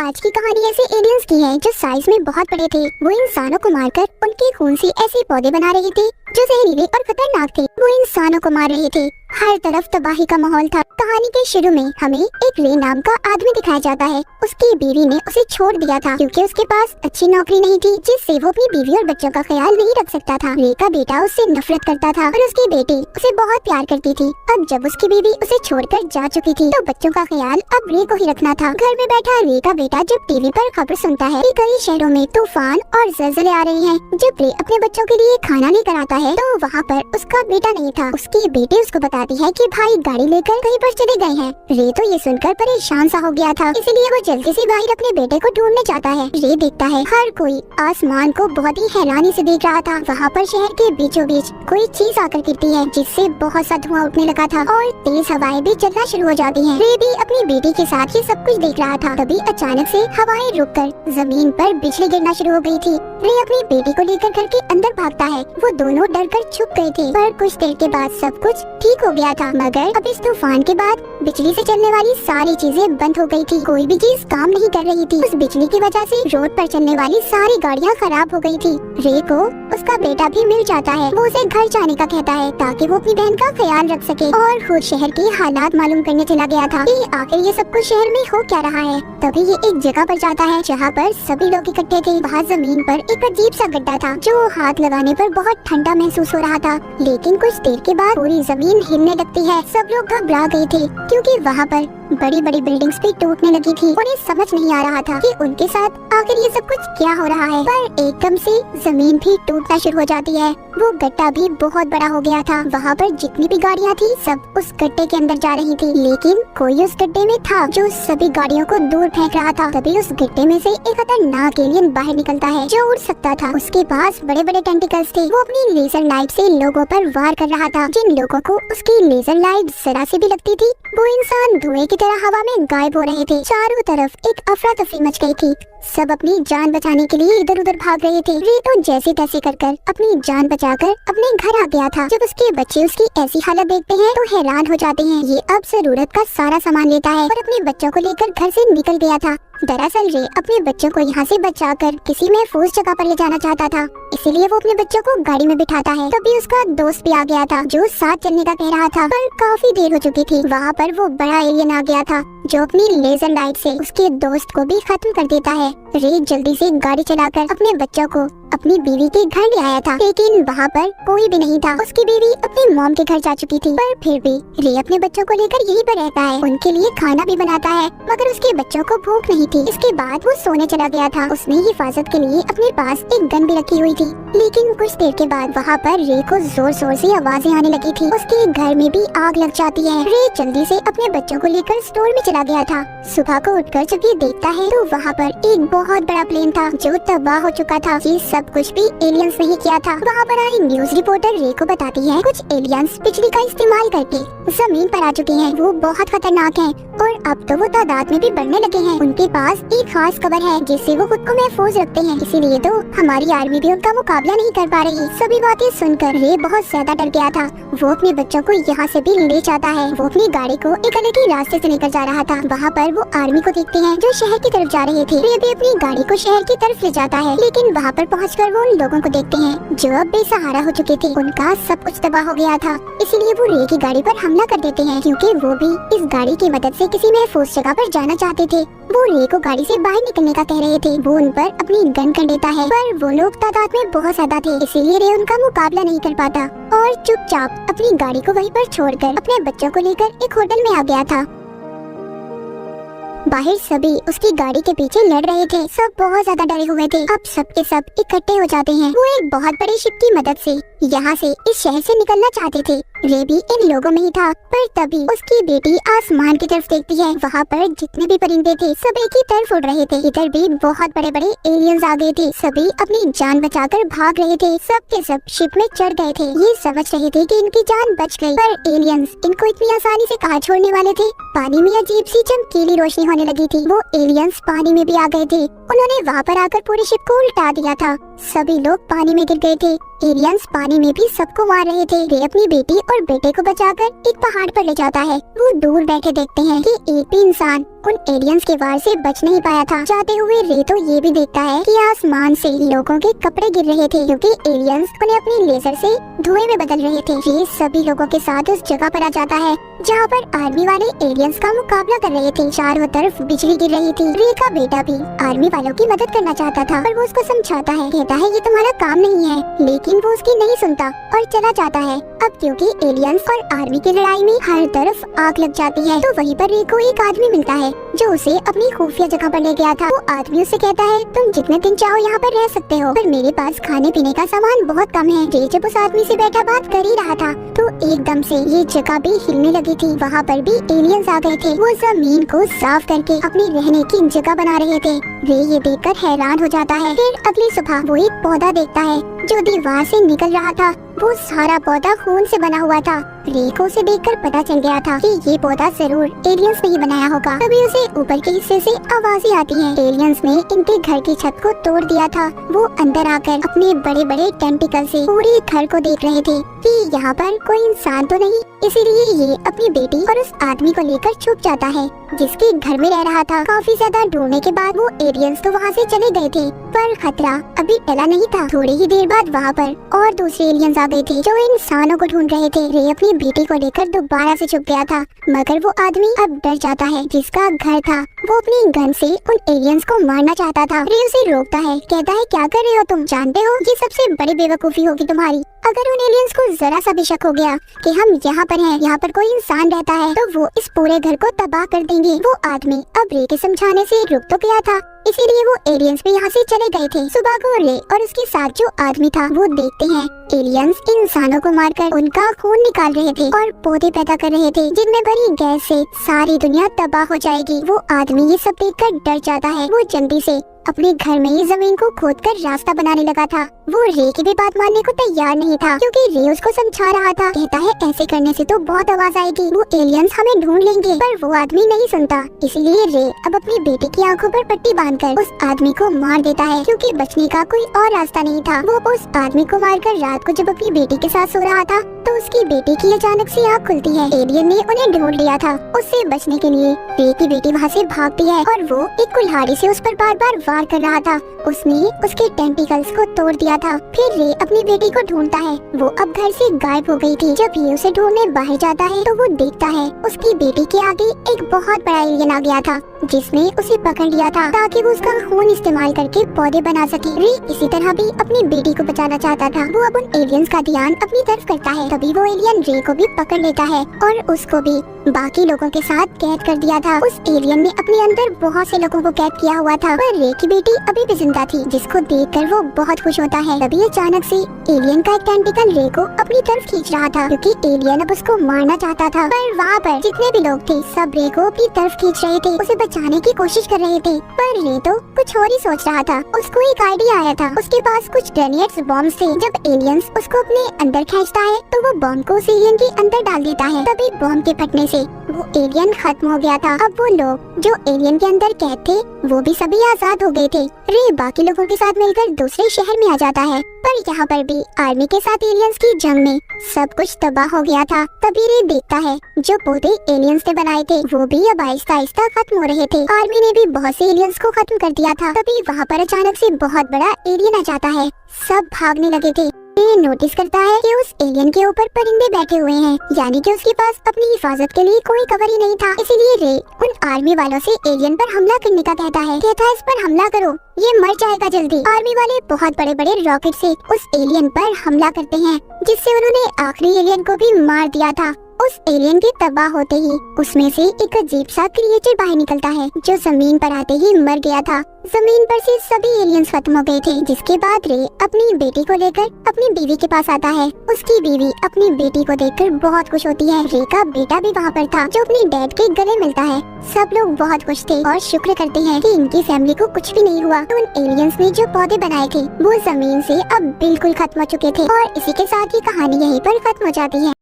आज की कहानी ऐसे एलियंस की है जो साइज में बहुत बड़े थे। वो इंसानों को मारकर उनके खून से ऐसे पौधे बना रहे थे जो जहरीले और खतरनाक थे। वो इंसानों को मार रहे थे। हर तरफ तबाही का माहौल था। कहानी के शुरू में हमें एक रे नाम का आदमी दिखाया जाता है। उसकी बीवी ने उसे छोड़ दिया था क्योंकि उसके पास अच्छी नौकरी नहीं थी जिससे वो अपनी बीवी और बच्चों का ख्याल नहीं रख सकता था। रे का बेटा उससे नफरत करता था और उसकी बेटी उसे बहुत प्यार करती थी। अब जब उसकी बीवी उसे छोड़कर जा चुकी थी तो बच्चों का ख्याल अब रे को ही रखना था। घर में बैठा रे का बेटा जब टीवी पर खबर सुनता है कि कई शहरों में तूफान और ज़लज़ले आ रहे हैं। जब रे अपने बच्चों के लिए खाना लेकर आता है तो वहाँ पर उसका बेटा नहीं था। उसकी बेटी उसको बताती है कि भाई गाड़ी लेकर कहीं पर चले गए हैं। रे तो ये सुनकर परेशान सा हो गया था, इसलिए वो जल्दी से बाहर अपने बेटे को ढूंढने जाता है। रे देखता है हर कोई आसमान को बहुत ही हैरानी से देख रहा था। वहाँ पर शहर के बीचों बीच कोई चीज आकर गिरती है जिससे बहुत सा धुआं उठने लगा था और तेज हवाएं भी चलना शुरू हो जाती हैं। रे भी अपनी बेटी के साथ ये सब कुछ देख रहा था। तभी अचानक से हवाएं रुककर जमीन पर बिजली गिरना शुरू हो गई थी। रे अपनी बेटी को लेकर घर के अंदर भागता है। वो दोनों डरकर छुप गए थे पर कुछ देर के बाद सब कुछ ठीक हो गया था। मगर अब इस तूफान के बाद बिजली से चलने वाली सारी चीजें बंद हो गई थी। कोई भी चीज काम नहीं कर रही थी। उस बिजली की वजह से रोड पर चलने वाली सारी गाड़ियाँ खराब हो गई थी। रे को उसका बेटा भी मिल जाता है। वो उसे घर जाने का कहता है ताकि वो अपनी बहन का ख्याल रख सके और खुद शहर के हालात मालूम करने चला गया था कि आखिर ये सब कुछ शहर में हो क्या रहा है। तभी ये एक जगह पर जाता है जहाँ पर सभी लोग इकट्ठे थे। वहाँ जमीन पर एक अजीब सा गड्ढा था जो हाथ लगाने पर बहुत ठंडा महसूस हो रहा था। लेकिन कुछ देर के बाद पूरी जमीन हिलने लगती है। सब लोग घबरा गए थे क्योंकि वहाँ पर बड़ी बड़ी बिल्डिंग्स भी टूटने लगी थी। उन्हें समझ नहीं आ रहा था कि उनके साथ आखिर ये सब कुछ क्या हो रहा है। पर एकदम से जमीन भी टूटना शुरू हो जाती है। वो गड्ढा भी बहुत बड़ा हो गया था। वहाँ पर जितनी भी गाड़ियाँ थी सब उस गड्ढे के अंदर जा रही थी। लेकिन कोई उस गड्ढे में था जो सभी गाड़ियों को दूर फेंक रहा था। तभी उस गड्ढे में से एक खतरनाक एलियन बाहर निकलता है जो उड़ सकता था। उसके पास बड़े बड़े टेंटिकल्स थे। वो अपनी लेजर लाइट से लोगों पर वार कर रहा था। जिन लोगों को उसकी लेजर लाइट जरा से भी लगती थी वो इंसान धुएं की तरह हवा में गायब हो रहे थे। चारों तरफ एक अफरा तफरी मच गई थी। सब अपनी जान बचाने के लिए इधर उधर भाग रहे थे। रे तो जैसे तैसे कर अपनी जान बचाकर अपने घर आ गया था। जब उसके बच्चे उसकी ऐसी हालत देखते हैं तो हैरान हो जाते हैं। ये अब जरूरत का सारा सामान लेता है और अपने बच्चों को लेकर घर से निकल गया था। दरअसल रे अपने बच्चों को यहाँ से बचाकर किसी महफूज जगह पर ले जाना चाहता था, इसीलिए वो अपने बच्चों को गाड़ी में बिठाता है। तभी उसका दोस्त भी आ गया था जो साथ चलने का कह रहा था पर काफी देर हो चुकी थी। वहाँ पर वो बड़ा एलियन आ गया था जो अपनी लेजर लाइट से उसके दोस्त को भी खत्म कर देता है। रे जल्दी से गाड़ी चलाकर अपने बच्चों को अपनी बीवी के घर ले आया था, लेकिन वहाँ पर कोई भी नहीं था। उसकी बीवी अपनी मॉम के घर जा चुकी थी पर फिर भी रे अपने बच्चों को लेकर यहीं पर रहता है। उनके लिए खाना भी बनाता है मगर उसके बच्चों को भूख नहीं थी। इसके बाद वो सोने चला गया था। उसने हिफाजत के लिए अपने पास एक गन भी रखी हुई थी। लेकिन कुछ देर के बाद वहाँ पर रे को जोर जोर से आवाजें आने लगी थी। उसके घर में भी आग लग जाती है। रे जल्दी से अपने बच्चों को लेकर स्टोर में चला गया था। सुबह को उठकर जब ये देखता है तो वहाँ पर एक बहुत बड़ा प्लेन था जो तबाह हो चुका था। ये सब कुछ भी एलियंस ने ही किया था। वहाँ पर आई न्यूज रिपोर्टर रे को बताती है कुछ एलियंस बिजली का इस्तेमाल करके जमीन पर आ चुके हैं। वो बहुत खतरनाक हैं और अब तो वो तादाद में भी बढ़ने लगे हैं। उनके पास एक खास कवर है जिससे वो खुद को महफूज रखते हैं, इसीलिए तो हमारी आर्मी भी उनका मुकाबला नहीं कर पा रही। सभी बातें सुनकर रे बहुत ज्यादा डर गया था। वो अपने बच्चों को यहाँ से भी ले जाता है। वो अपनी गाड़ी को एक अलग ही रास्ते से लेकर जा रहा था। वहाँ पर वो आर्मी को देखते हैं जो शहर की तरफ जा रहे थे। रे भी अपनी गाड़ी को शहर की तरफ ले जाता है, लेकिन वहाँ पर पहुँचकर वो उन लोगों को देखते हैं जो अब बेसहारा हो चुके थे। उनका सब कुछ तबाह हो गया था, इसीलिए वो रे की गाड़ी पर हमला कर देते हैं क्योंकि वो भी इस गाड़ी की मदद से किसी महफूज जगह पर जाना चाहते थे। वो रे को गाड़ी से बाहर निकलने का कह रहे थे। वो उन पर अपनी गन कर देता है पर वो लोग तादाद में बहुत ज्यादा थे, इसीलिए रे उनका मुकाबला नहीं कर पाता और चुपचाप अपनी गाड़ी को वहीं पर छोड़कर अपने बच्चों को लेकर एक होटल में आ गया था। बाहर सभी उसकी गाड़ी के पीछे लड़ रहे थे। सब बहुत ज्यादा डरे हुए थे। अब सब के सब इकट्ठे हो जाते हैं। वो एक बहुत बड़े शिप की मदद से यहाँ से इस शहर से निकलना चाहते थे। रे भी इन लोगों में ही था पर तभी उसकी बेटी आसमान की तरफ देखती है। वहाँ पर जितने भी परिंदे थे सब एक ही तरफ उड़ रहे थे। इधर भी बहुत बड़े बड़े एलियंस आ गए थे। सभी अपनी जान बचाकर भाग रहे थे। सब के सब शिप में चढ़ गए थे। ये समझ रहे थे कि इनकी जान बच गई, पर एलियंस इनको इतनी आसानी से कहाँ छोड़ने वाले थे। पानी में अजीब सी चमकीली रोशनी होने लगी थी। वो एलियंस पानी में भी आ गए थे। उन्होंने वहाँ पर आकर पूरी शिप को उल्टा दिया था। सभी लोग पानी में गिर गए थे। एलियंस पानी में भी सबको मार रहे थे। रे अपनी बेटी और बेटे को बचाकर एक पहाड़ पर ले जाता है। वो दूर बैठे देखते हैं कि एक भी इंसान उन एलियंस के वार से बच नहीं पाया था। जाते हुए रे तो ये भी देखता है कि आसमान से लोगों के कपड़े गिर रहे थे क्योंकि एलियंस उन्हें अपनी लेजर से धुएं में बदल रहे थे। रे सभी लोगों के साथ उस जगह पर आ जाता है जहाँ पर आर्मी वाले एलियंस का मुकाबला कर रहे थे। चारों तरफ बिजली गिर रही थी। रे का बेटा भी आर्मी वालों की मदद करना चाहता था पर वो उसको समझाता है, कहता है ये तुम्हारा काम नहीं है, लेकिन वो उसकी नहीं सुनता और चला जाता है। अब क्योंकि एलियंस और आर्मी की लड़ाई में हर तरफ आग लग जाती है तो वहीं पर रे को एक आदमी मिलता है जो उसे अपनी खुफिया जगह पर ले गया था। वो आदमी उसे कहता है तुम जितने दिन चाहो यहाँ पर रह सकते हो पर मेरे पास खाने पीने का सामान बहुत कम है। रे जब उस आदमी से बैठा बात कर ही रहा था तो एकदम से ये जगह भी हिलने लगी थी। वहाँ पर भी एलियंस आ गए थे। वो जमीन को साफ करके अपनी रहने की जगह बना रहे थे। रे ये देखकर हैरान हो जाता है। फिर अगली सुबह वो एक पौधा देखता है जो दीवार से निकल रहा था। वो सारा पौधा खून से बना हुआ था। रे को उसे देखकर पता चल गया था कि ये पौधा जरूर एलियंस ने ही बनाया होगा। तभी उसे ऊपर के हिस्से से आवाजें आती हैं। एलियंस ने इनके घर की छत को तोड़ दिया था। वो अंदर आकर अपने बड़े बड़े टेंटिकल से पूरे घर को देख रहे थे कि यहाँ पर कोई इंसान तो नहीं, इसीलिए ये अपनी बेटी और उस आदमी को लेकर छुप जाता है जिसके घर में रह रहा था। काफी ज्यादा ढूंढने के बाद वो एलियंस तो वहाँ से चले गए थे पर खतरा अभी टला नहीं था। थोड़ी ही देर बाद वहाँ पर और दूसरे एलियंस आ गए थे जो इंसानों को ढूंढ रहे थे। रे अपनी बेटी को लेकर दोबारा से छुप गया था मगर वो आदमी अब डर जाता है जिसका घर था। वो अपनी गन से उन एलियंस को मारना चाहता था। रे उसे रोकता है, कहता है क्या कर रहे हो तुम, जानते हो ये सबसे बड़ी बेवकूफी होगी तुम्हारी। अगर उन एलियंस को जरा सा भी शक हो गया कि हम यहाँ पर हैं, यहाँ पर कोई इंसान रहता है तो वो इस पूरे घर को तबाह कर देंगे। वो आदमी अब रे के समझाने से रुक तो गया था, इसीलिए वो एलियंस भी यहाँ से चले गए थे। सुबह को रे और उसके साथ जो आदमी था वो देखते हैं एलियंस इंसानों को मारकर उनका खून निकाल रहे थे और पौधे पैदा कर रहे थे जिनमें भरी गैस से सारी दुनिया तबाह हो जाएगी। वो आदमी ये सब देखकर डर जाता है। वो जल्दी से अपने घर में ही जमीन को खोदकर रास्ता बनाने लगा था। वो रे की भी बात मानने को तैयार नहीं था क्योंकि रे उसको समझा रहा था। कहता है ऐसे करने से तो बहुत आवाज आएगी, वो एलियंस हमें ढूंढ लेंगे। पर वो आदमी नहीं सुनता, इसीलिए रे अब अपनी बेटी की आंखों पर पट्टी बांधकर उस आदमी को मार देता है क्योंकि बचने का कोई और रास्ता नहीं था। वो उस आदमी को मारकर रात को जब अपनी बेटी के साथ सो रहा था तो उसकी बेटी की अचानक से आँख खुलती है। एलियन ने उन्हें ढूंढ लिया था। उससे बचने के लिए रे की बेटी वहाँ से भागती है और वो एक कुल्हाड़ी से उस पर बार बार वार कर रहा था। उसने उसके टेंटिकल्स को तोड़ दिया था। फिर रे अपनी बेटी को ढूंढता है। वो अब घर से गायब हो गई थी। जब ये उसे ढूंढने बाहर जाता है तो वो देखता है उसकी बेटी के आगे एक बहुत बड़ा एलियन आ गया था जिसने उसे पकड़ लिया था ताकि वो उसका खून इस्तेमाल करके पौधे बना सके। रे इसी तरह भी अपनी बेटी को बचाना चाहता था। वो अब उन एलियंस का ध्यान अपनी तरफ करता है। तभी वो एलियन रे को भी पकड़ लेता है और उसको भी बाकी लोगों के साथ कैद कर दिया था। उस एलियन ने अपने अंदर बहुत से लोगों को कैद किया हुआ था पर रे की बेटी अभी भी जिंदा थी जिसको देखकर वो बहुत खुश होता है। तभी अचानक से एलियन का एक टेंटिकल रे को अपनी तरफ खींच रहा था क्योंकि एलियन अब उसको मारना चाहता था। पर वहाँ पर जितने भी लोग थे सब रे को अपनी तरफ खींच रहे थे, उसे बचाने की कोशिश कर रहे थे। पर रे तो कुछ और ही सोच रहा था। उसको एक आइडिया आया था। उसके पास कुछ डेनियट्स बॉम्ब थे। जब एलियंस उसको अपने अंदर खींचता है तो वो बॉम्ब को उस एलियन के अंदर डाल देता है। तभी बॉम्ब के फटने से वो एलियन खत्म हो गया था। अब वो लोग जो एलियन के अंदर कैद थे वो भी सभी आजाद हो गए थे। रे बाकी लोगों के साथ मिलकर दूसरे शहर में आ जाता है पर यहाँ पर भी आर्मी के साथ एलियंस की जंग में सब कुछ तबाह हो गया था। तभी रे देखता है जो पौधे एलियंस ने बनाए थे वो भी अब आहिस्ता आहिस्ता खत्म हो रहे थे। आर्मी ने भी बहुत से एलियंस को खत्म कर दिया था। तभी वहाँ पर अचानक से बहुत बड़ा एलियन आ जाता है। सब भागने लगे थे। ये नोटिस करता है कि उस एलियन के ऊपर परिंदे बैठे हुए हैं, यानी कि उसके पास अपनी हिफाजत के लिए कोई कवर ही नहीं था। इसीलिए रे उन आर्मी वालों से एलियन पर हमला करने का कहता है इस पर हमला करो, ये मर जाएगा जल्दी। आर्मी वाले बहुत बड़े बड़े रॉकेट से उस एलियन पर हमला करते हैं जिससे उन्होंने आखिरी एलियन को भी मार दिया था। उस एलियन के तबाह होते ही उसमें से एक अजीब सा क्रिएचर बाहर निकलता है जो जमीन पर आते ही मर गया था। जमीन पर से सभी एलियंस खत्म हो गए थे। जिसके बाद रे अपनी बेटी को लेकर अपनी बीवी के पास आता है। उसकी बीवी अपनी बेटी को देखकर बहुत खुश होती है। रे का बेटा भी वहाँ पर था जो अपनी डैड के गले मिलता है। सब लोग बहुत खुश थे और शुक्र करते हैं कि इनकी फैमिली को कुछ भी नहीं हुआ। तो उन एलियंस ने जो पौधे बनाए थे वो जमीन से अब बिल्कुल खत्म हो चुके थे और इसी के साथ ही कहानी यहीं पर खत्म हो जाती है।